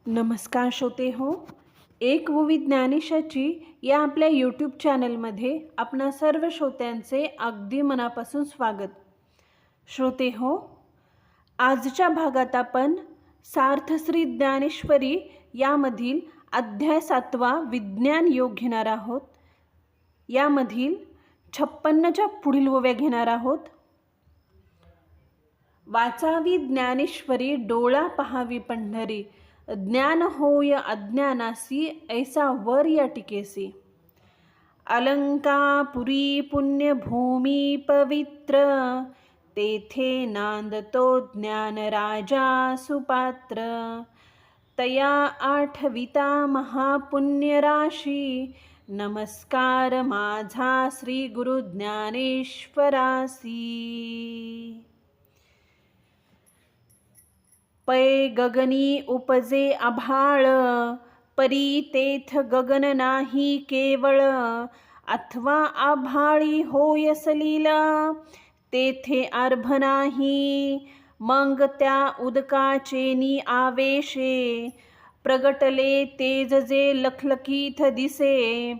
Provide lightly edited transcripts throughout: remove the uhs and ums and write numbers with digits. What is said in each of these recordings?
नमस्कार श्रोते हो, एक ववी ज्ञानेशाची या आपल्या यूट्यूब चॅनलमध्ये आपणा सर्व श्रोत्यांचे अगदी मनापासून स्वागत. श्रोते हो, आजच्या भागात आपण सार्थश्री ज्ञानेश्वरी यामधील अध्याय 7 विज्ञान योग घेणार आहोत. यामधील 56च्या पुढील ओव्या घेणार आहोत. वाचावी ज्ञानेश्वरी, डोळा पहावी पंढरी, ज्ञान होय अज्ञानासी, ऐसा वर या टिकेसी. अलंकापुरी पुण्यभूमी पवित्र, तेथे नांदतो ज्ञान राजा सुपात्र. तया आठविता महापुण्य राशी, नमस्कार माझा श्री गुरु ज्ञानेश्वरासी. पै गगनी उपजे आभाळ, परी तेथ गगन नाही केवळ. अथवा आभाळी होय सलीला, तेथे अर्भ नाही. मग त्या उदकाचेनी आवेशे, प्रगटले तेज जे लखलखीत दिसे.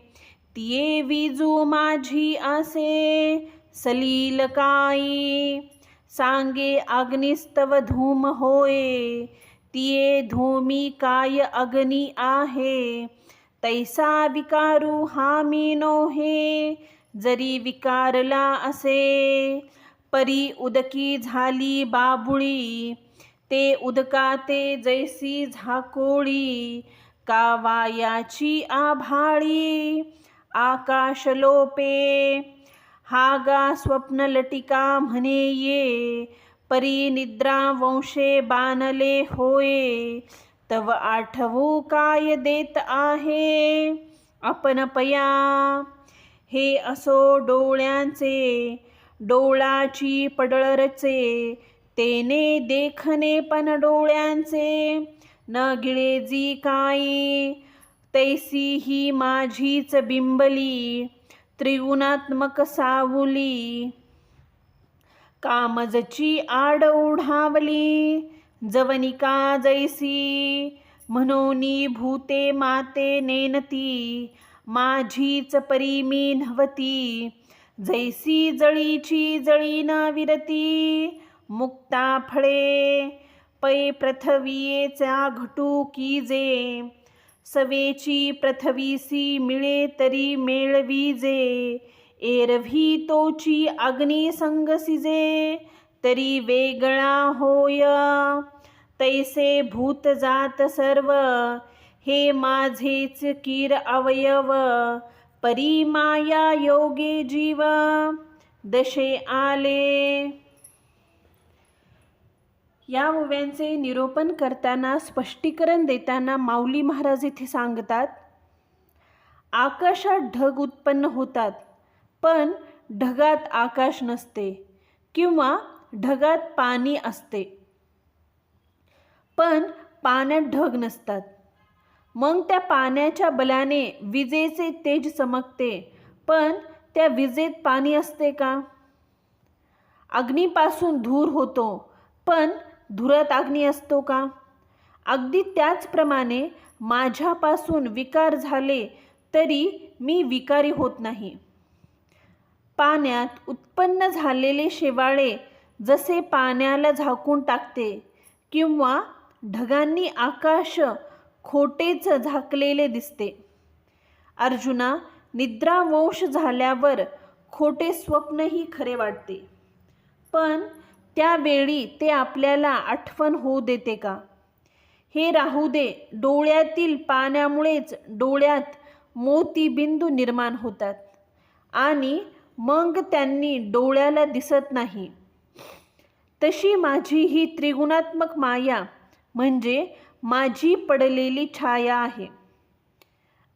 तिये विजू माझी आसे, सलील काई. सांगे अग्निस्तव धूम होय, तिये धूमी काय अग्नी आहे. तैसा विकारू हा मी नोहे, जरी विकारला असे. परी उदकी झाली बाबुळी, ते उदकाते जैसी झाकोळी. का वायाची आभाळी, आकाश लोपे. हागा स्वप्न लटिका म्हणे ये, परी निद्रा वंशे बाणले होय. तव आठवू काय देत आहे आपण पया. हे असो डोळ्यांचे, डोळाची पडळरचे. तेने देखणे पण डोळ्यांचे, न गिळे जी काही. तैसी ही माझीच बिंबली, त्रिगुणात्मक सावली. कामजची आड ओढावली, जवनिका जैसी. म्हणूनी भूते माते नेनती, माझीच परी मी नव्हती. जैसी जळीची जळी न विरती, मुक्ता फळे. पै पृथ्वीचा घटू कीजे, सवेची पृथ्वीसी मिळे तरी मेळवीजे. एरवी तोची अग्नी संग सिजे, तरी वेगळा होय. तैसे भूत जात सर्व, हे माझेच कीर अवयव. परी माया योगे जीव, दशे आले. या ओव्यांचे निरूपण करताना, स्पष्टीकरण देताना माऊली महाराज इथे सांगतात, आकाशात ढग उत्पन्न होतात, पण ढगात आकाश नसते. किंवा ढगात पाणी असते, पण पाण्यात ढग नसतात. मग त्या पाण्याच्या बलाने विजेचे तेज चमकते, पण त्या विजेत पाणी असते का? अग्नीपासून धूर होतो, पण धुरात अग्नी असतो का? अगदी त्याचप्रमाणे माझ्यापासून विकार झाले तरी मी विकारी होत नाही. पाण्यात उत्पन्न झालेले शेवाळे जसे पाण्याला झाकून टाकते, किंवा ढगांनी आकाश खोटेच झाकलेले दिसते. अर्जुना, निद्रावंश झाल्यावर खोटे स्वप्नही खरे वाटते, पण त्यावेळी ते आपल्याला आठवण होऊ देते का? हे राहू दे, डोळ्यातील पाण्यामुळेच डोळ्यात मोतीबिंदू निर्माण होतात आणि मग त्यांनी डोळ्याला दिसत नाही. तशी माझी ही त्रिगुणात्मक माया म्हणजे माझी पडलेली छाया आहे.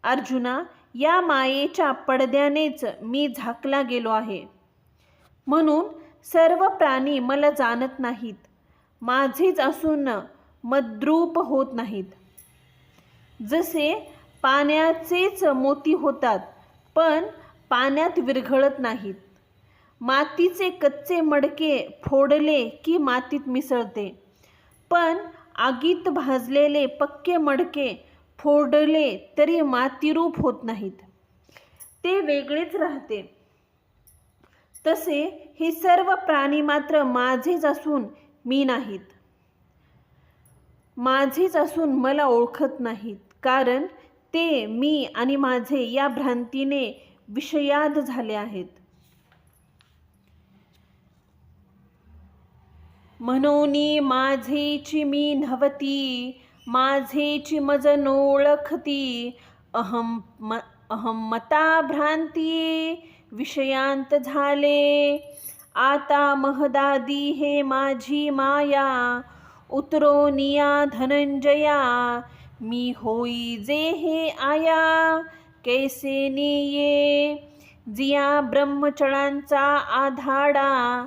अर्जुना, या मायेच्या पडद्यानेच मी झाकला गेलो आहे. म्हणून सर्व प्राणी मला जाणत नाहीत, माझेच असून मद्रूप होत नाहीत. जसे पाण्याचेच मोती होतात, पण पाण्यात विरघळत नाहीत. मातीचे कच्चे मडके फोडले की मातीत मिसळते, पण आगीत भाजलेले पक्के मडके फोडले तरी मातीरूप होत नाहीत, ते वेगळेच राहते. तसे हे सर्व प्राणी मात्र माझेच असून मी नाहीत, माझेच असून मला ओळखत नाहीत, कारण ते मी आणि माझे या भ्रांतीने विषयाद झाले आहेत. म्हणूनी माझेची मी नव्हती, माझेची मज नोळखती. अहमता भ्रांती विषयांत झाले. आता महदादी हे माझी माया, उतरोनिया धनंजया. मी होई जे हे आया, कैसे नेये. जिया ब्रह्मचळांचा आधाडा,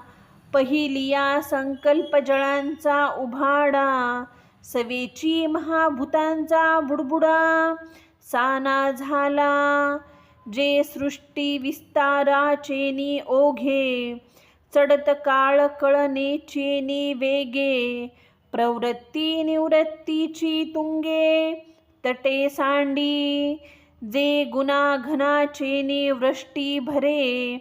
पहिलिया संकल्प जळांचा उभाडा. सवेची महाभूतांचा बुडबुडा, साना झाला. जे सृष्टी विस्ताराचेनी ओघे, चढत काळ कळनेचेनी वेगे. प्रवृत्ती निवृत्तीची तुंगे, तटे सांडी. जे गुणाघनाचेनी वृष्टी भरे,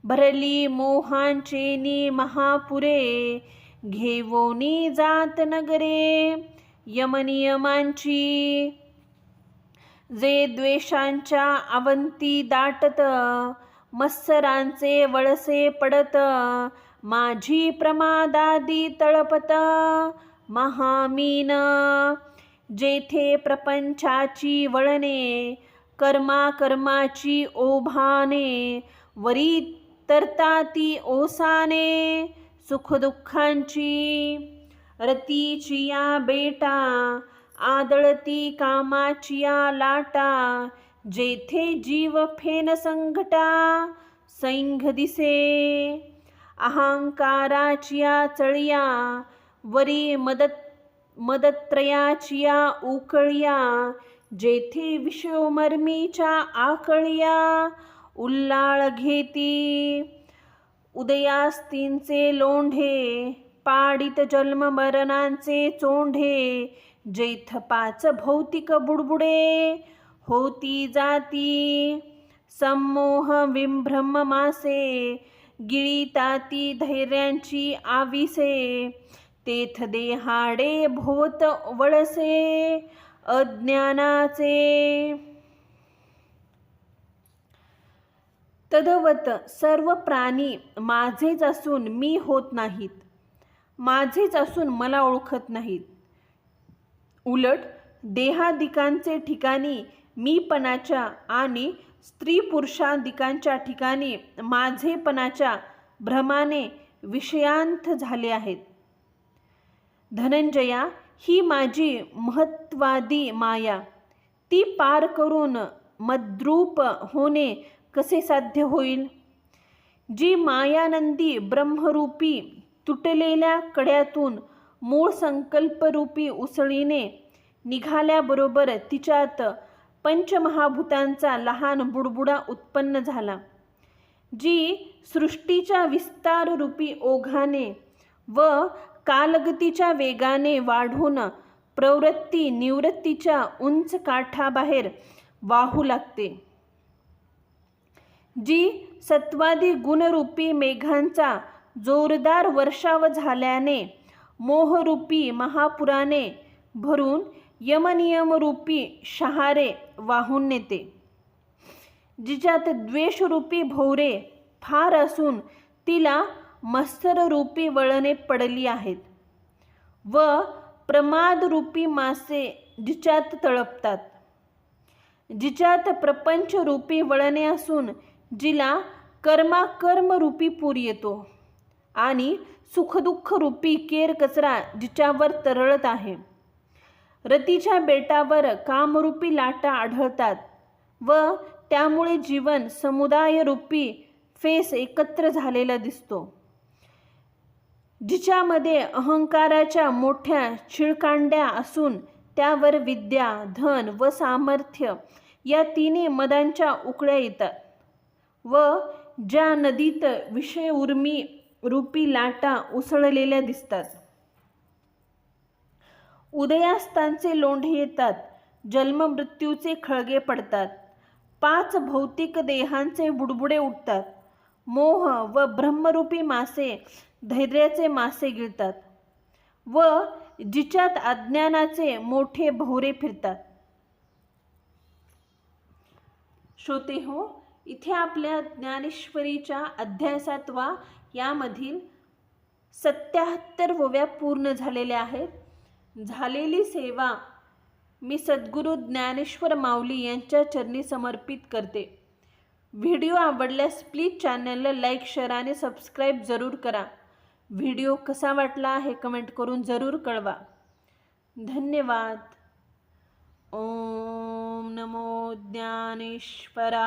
भरली मोहांचेनी महापुरे. घेवोनी जात नगरे यमनियमांची, जे द्वेषांच्या अवंती दाटत. मत्सरांचे वळसे पडत, माझी प्रमादादी तळपत. महामीन जेथे प्रपंचाची वळणे, कर्माची ओभाने. वरी तरताती ओसाने सुखदुःखांची. रतीची या बेटा, आदळती कामाची या लाटा. जेथे जीव फेन संघटा, सैंघ दिसे. अहंकाराची या चळिया, वरी मदत्रयाची या उकळिया. जेथे विषोमर्मीच्या आकळिया, उल्लाळ घेती. उदयास्तींचे लोंढे, पाडित जन्म मरणांचे चोंढे. जेथ पाच भौतिक बुडबुडे, होती जाती. संमोह विभ्रम मासे, गिळीताती धैर्यांची आविसे. तेथ देहाडे भोवत वळसे अज्ञानाचे. तद्वत सर्व प्राणी माझेच असून मी होत नाहीत, माझेच असून मला ओळखत नाहीत. उलट देहादिकांचे ठिकाणी मीपणाच्या आणि स्त्री पुरुषादिकांच्या ठिकाणी माझेपणाच्या भ्रमाने विषयांत झाले आहेत. धनंजया, ही माझी महत्वादी माया, ती पार करून मद्रूप होणे कसे साध्य होईल? जी मायानंदी ब्रह्मरूपी तुटलेल्या कड्यातून मूळ संकल्परूपी उसळीने निघाल्याबरोबर तिच्यात पंचमहाभूतांचा लहान बुडबुडा उत्पन्न झाला. जी सृष्टीच्या विस्ताररूपी ओघाने व कालगतीच्या वेगाने वाढून प्रवृत्ती निवृत्तीच्या उंच काठाबाहेर वाहू लागते. जी सत्वादी गुणरूपी मेघांचा जोरदार वर्षाव झाल्याने मोहरूपी महापुराने भरून यमनियमरूपी शहारे वाहून नेते. जिच्यात द्वेषरूपी भोवरे फार असून तिला मत्सररूपी वळणे पडली आहेत व प्रमादरूपी मासे जिच्यात तळपतात. जिच्यात प्रपंचरूपी वळणे असून जिला कर्मरूपी पूर येतो आणि सुखदुःखरूपी केर कचरा जिच्यावर तरळत आहे. रतीच्या बेटावर कामरूपी लाटा आढळतात व त्यामुळे जीवन समुदायरूपी फेस एकत्र झालेला दिसतो. जिच्यामध्ये अहंकाराच्या मोठ्या चिळकांड्या असून त्यावर विद्या, धन व सामर्थ्य या तिन्ही मदांच्या उकळ्या येतात व ज्या नदीत विषय उर्मी रूपी लाटा उसळलेल्या दिसतात. उदयास्तांचे लोंढे येतात, जन्ममृत्यूचे खळगे पडतात, 5 भौतिक देहांचे बुडबुडे उठतात, मोह व ब्रह्मरूपी मासे धैर्याचे मासे गिळतात व जिच्यात अज्ञानाचे मोठे भोवरे फिरतात. श्रोते हो, इथे आपल्या ज्ञानेश्वरीच्या अध्याय 7 यामधील 77 ओव्या पूर्ण झालेल्या आहेत. झालेली सेवा मी सद्गुरू ज्ञानेश्वर माऊली यांच्या चरणी समर्पित करते. व्हिडिओ आवडल्यास प्लीज चॅनलला लाईक, शेअर आणि सबस्क्राईब जरूर करा. व्हिडिओ कसा वाटला हे कमेंट करून जरूर कळवा. धन्यवाद. ओम नमो ज्ञानेश्वराय.